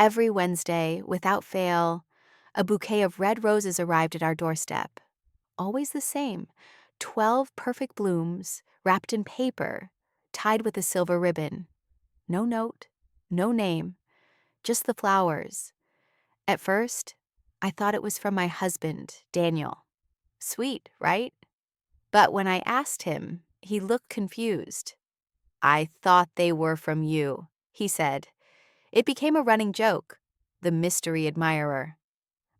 Every Wednesday, without fail, a bouquet of red roses arrived at our doorstep. Always the same, 12 perfect blooms, wrapped in paper, tied with a silver ribbon. No note, no name, just the flowers. At first, I thought it was from my husband, Daniel. Sweet, right? But when I asked him, he looked confused. "I thought they were from you," he said. It became a running joke, the mystery admirer.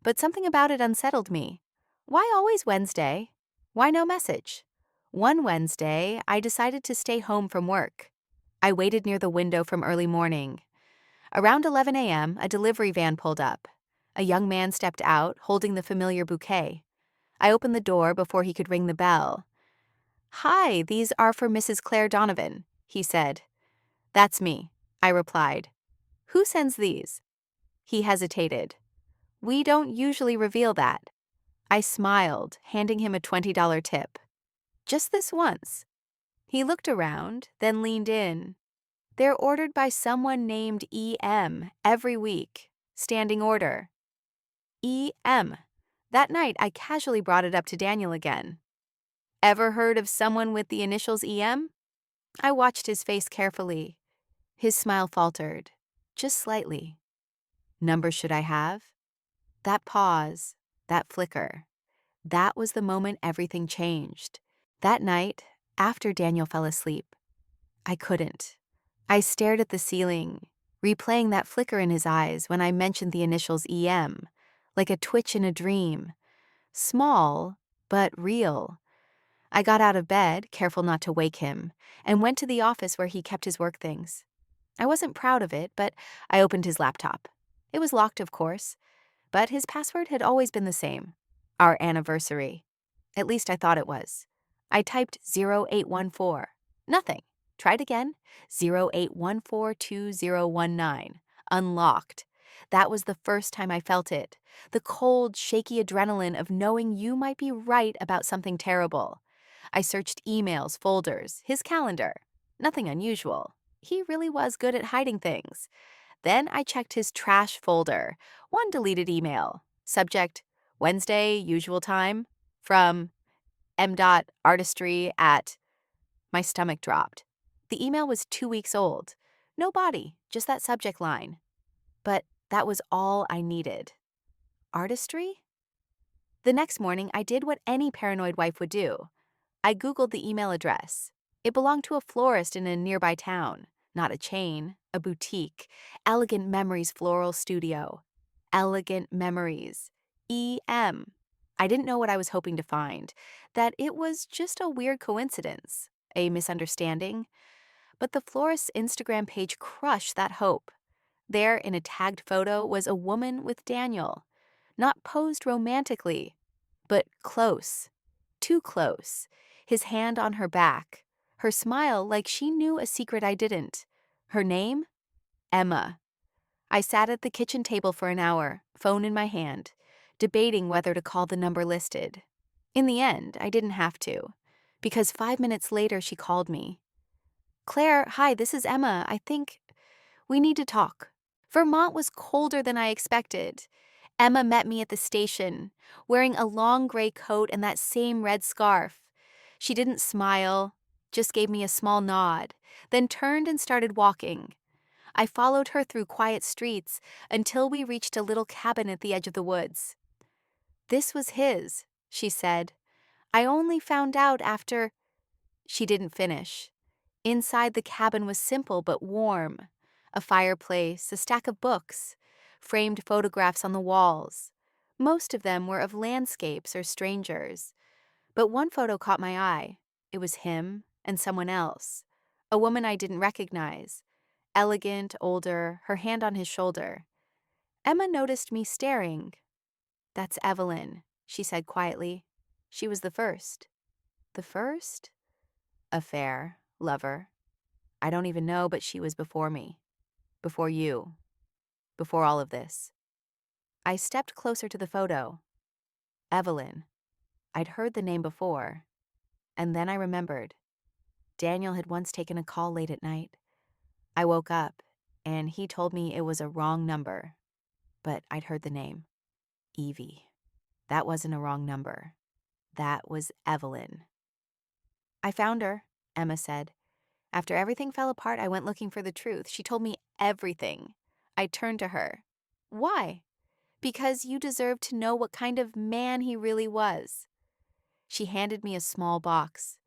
But something about it unsettled me. Why always Wednesday? Why no message? One Wednesday, I decided to stay home from work. I waited near the window from early morning. Around 11 a.m., a delivery van pulled up. A young man stepped out, holding the familiar bouquet. I opened the door before he could ring the bell. "Hi, these are for Mrs. Claire Donovan," he said. "That's me," I replied. "Who sends these?" He hesitated. "We don't usually reveal that." I smiled, handing him a $20 tip. "Just this once." He looked around, then leaned in. "They're ordered by someone named E.M. every week. Standing order." E.M. That night, I casually brought it up to Daniel again. "Ever heard of someone with the initials E.M.? I watched his face carefully. His smile faltered, just slightly. "Number should I have?" That pause, that flicker, that was the moment everything changed. That night, after Daniel fell asleep, I couldn't. I stared at the ceiling, replaying that flicker in his eyes when I mentioned the initials EM, like a twitch in a dream. Small, but real. I got out of bed, careful not to wake him, and went to the office where he kept his work things. I wasn't proud of it, but I opened his laptop. It was locked, of course, but his password had always been the same. Our anniversary. At least I thought it was. I typed 0814. Nothing. Tried again. 08142019. Unlocked. That was the first time I felt it. The cold, shaky adrenaline of knowing you might be right about something terrible. I searched emails, folders, his calendar. Nothing unusual. He really was good at hiding things. Then I checked his trash folder. One deleted email. Subject, Wednesday, usual time, from m.artistry@. My stomach dropped. The email was 2 weeks old. No body, just that subject line. But that was all I needed. Artistry? The next morning, I did what any paranoid wife would do. I Googled the email address. It belonged to a florist in a nearby town. Not a chain, a boutique. Elegant Memories Floral Studio. Elegant Memories. E.M. I didn't know what I was hoping to find, that it was just a weird coincidence, a misunderstanding. But the florist's Instagram page crushed that hope. There, in a tagged photo, was a woman with Daniel. Not posed romantically, but close. Too close. His hand on her back. Her smile like she knew a secret I didn't. Her name? Emma. I sat at the kitchen table for an hour, phone in my hand, debating whether to call the number listed. In the end, I didn't have to, because 5 minutes later she called me. "Claire, hi, this is Emma. I think we need to talk." Vermont was colder than I expected. Emma met me at the station, wearing a long gray coat and that same red scarf. She didn't smile, just gave me a small nod, then turned and started walking. I followed her through quiet streets until we reached a little cabin at the edge of the woods. "This was his," she said. "I only found out after—" She didn't finish. Inside the cabin was simple but warm. A fireplace, a stack of books, framed photographs on the walls. Most of them were of landscapes or strangers. But one photo caught my eye. It was him and someone else. A woman I didn't recognize. Elegant, older, her hand on his shoulder. Emma noticed me staring. "That's Evelyn," she said quietly. "She was the first." The first? Affair, lover. I don't even know, but she was before me. Before you. Before all of this. I stepped closer to the photo. Evelyn. I'd heard the name before. And then I remembered. Daniel had once taken a call late at night. I woke up, and he told me it was a wrong number, but I'd heard the name. Evie. That wasn't a wrong number. That was Evelyn. I found her, Emma said. After everything fell apart, I went looking for the truth. She told me everything. I turned to her. Why? Because you deserve to know what kind of man he really was. She handed me a small box.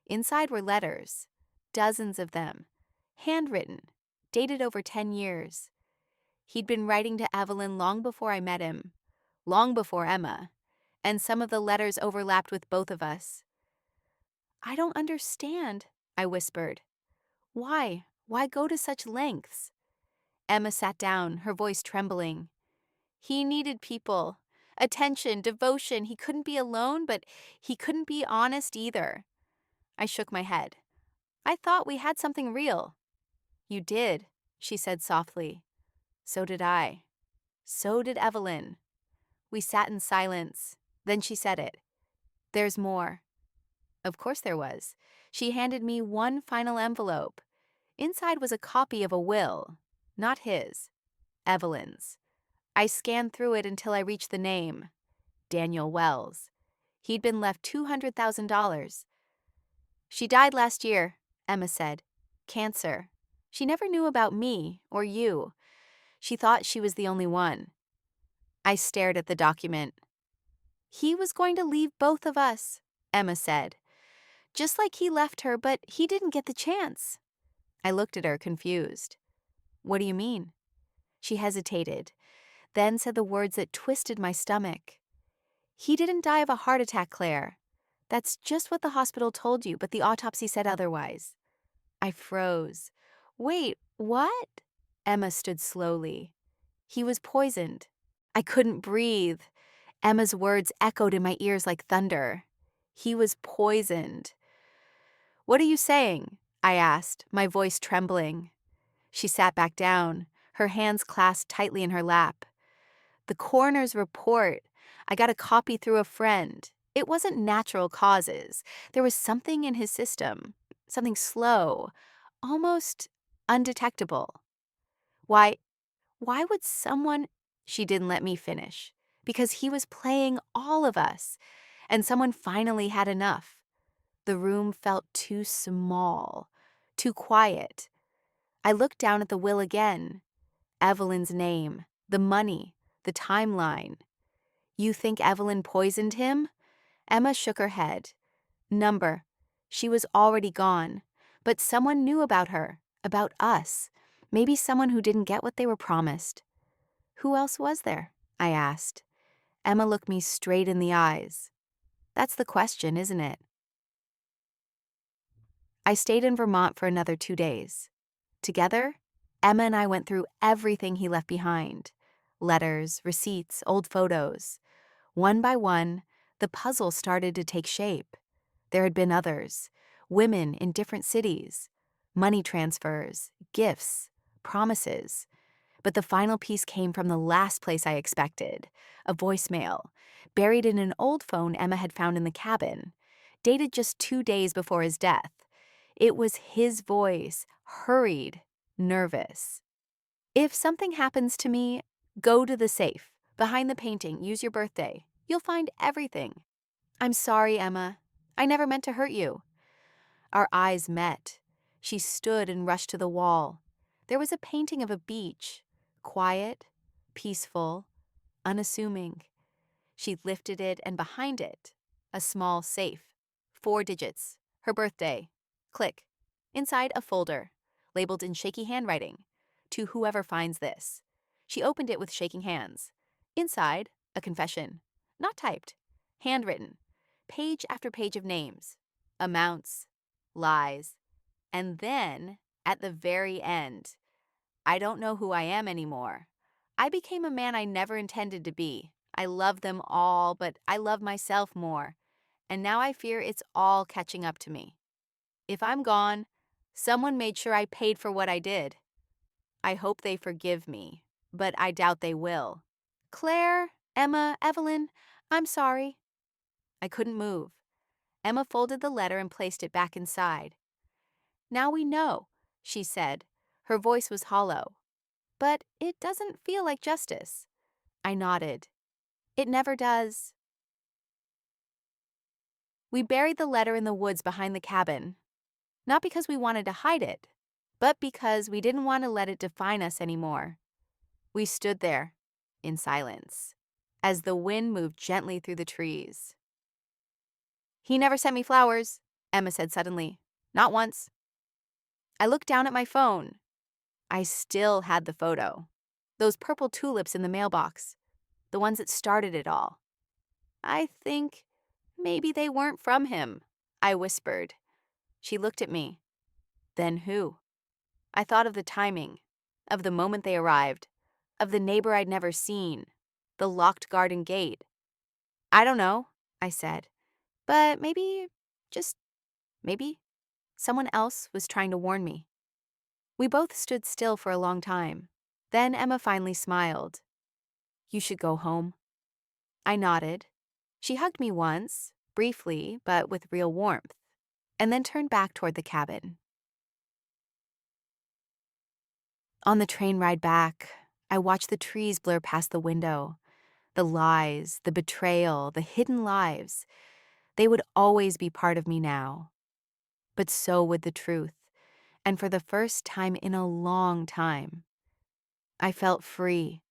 Inside were letters, dozens of them, handwritten, dated over 10 years. He'd been writing to Evelyn long before I met him, long before Emma, and some of the letters overlapped with both of us. I don't understand, I whispered. Why? Why go to such lengths? Emma sat down, her voice trembling. He needed people, attention, devotion. He couldn't be alone, but he couldn't be honest either. I shook my head. I thought we had something real. You did, she said softly. So did I. So did Evelyn. We sat in silence. Then she said it. There's more. Of course there was. She handed me one final envelope. Inside was a copy of a will. Not his. Evelyn's. I scanned through it until I reached the name. Daniel Wells. He'd been left $200,000. She died last year, Emma said. Cancer. She never knew about me or you. She thought she was the only one. I stared at the document. He was going to leave both of us, Emma said. Just like he left her, but he didn't get the chance. I looked at her, confused. What do you mean? She hesitated, then said the words that twisted my stomach. He didn't die of a heart attack, Claire. That's just what the hospital told you, but the autopsy said otherwise. I froze. Wait, what? Emma stood slowly. He was poisoned. I couldn't breathe. Emma's words echoed in my ears like thunder. He was poisoned. What are you saying? I asked, my voice trembling. She sat back down, her hands clasped tightly in her lap. The coroner's report. I got a copy through a friend. It wasn't natural causes. There was something in his system, something slow, almost undetectable. Why would someone... She didn't let me finish. Because he was playing all of us, and someone finally had enough. The room felt too small, too quiet. I looked down at the will again. Evelyn's name, the money, the timeline. You think Evelyn poisoned him? Emma shook her head. Number. She was already gone. But someone knew about her, about us. Maybe someone who didn't get what they were promised. Who else was there? I asked. Emma looked me straight in the eyes. That's the question, isn't it? I stayed in Vermont for another 2 days. Together, Emma and I went through everything he left behind. Letters, receipts, old photos. One by one, the puzzle started to take shape. There had been others, women in different cities, money transfers, gifts, promises. But the final piece came from the last place I expected, a voicemail, buried in an old phone Emma had found in the cabin, dated just 2 days before his death. It was his voice, hurried, nervous. If something happens to me, go to the safe. Behind the painting, use your birthday. You'll find everything. I'm sorry, Emma. I never meant to hurt you. Our eyes met. She stood and rushed to the wall. There was a painting of a beach, quiet, peaceful, unassuming. She lifted it, and behind it, a small safe. 4 digits. Her birthday. Click. Inside, a folder, labeled in shaky handwriting. To whoever finds this. She opened it with shaking hands. Inside, a confession. Not typed. Handwritten. Page after page of names. Amounts. Lies. And then, at the very end, I don't know who I am anymore. I became a man I never intended to be. I love them all, but I love myself more. And now I fear it's all catching up to me. If I'm gone, someone made sure I paid for what I did. I hope they forgive me, but I doubt they will. Claire, Emma, Evelyn, I'm sorry. I couldn't move. Emma folded the letter and placed it back inside. Now we know, she said. Her voice was hollow. but it doesn't feel like justice. I nodded. It never does. We buried the letter in the woods behind the cabin, not because we wanted to hide it, but because we didn't want to let it define us anymore. We stood there, in silence, as the wind moved gently through the trees. "He never sent me flowers," Emma said suddenly. "Not once." I looked down at my phone. I still had the photo. Those purple tulips in the mailbox, the ones that started it all. "I think maybe they weren't from him," I whispered. She looked at me. "Then who?" I thought of the timing, of the moment they arrived, of the neighbor I'd never seen, the locked garden gate. "I don't know," I said, "but maybe, just maybe, someone else was trying to warn me." We both stood still for a long time. Then Emma finally smiled. "You should go home." I nodded. She hugged me once, briefly, but with real warmth, and then turned back toward the cabin. On the train ride back, I watched the trees blur past the window. The lies, the betrayal, the hidden lives. They would always be part of me now. But so would the truth. And for the first time in a long time, I felt free.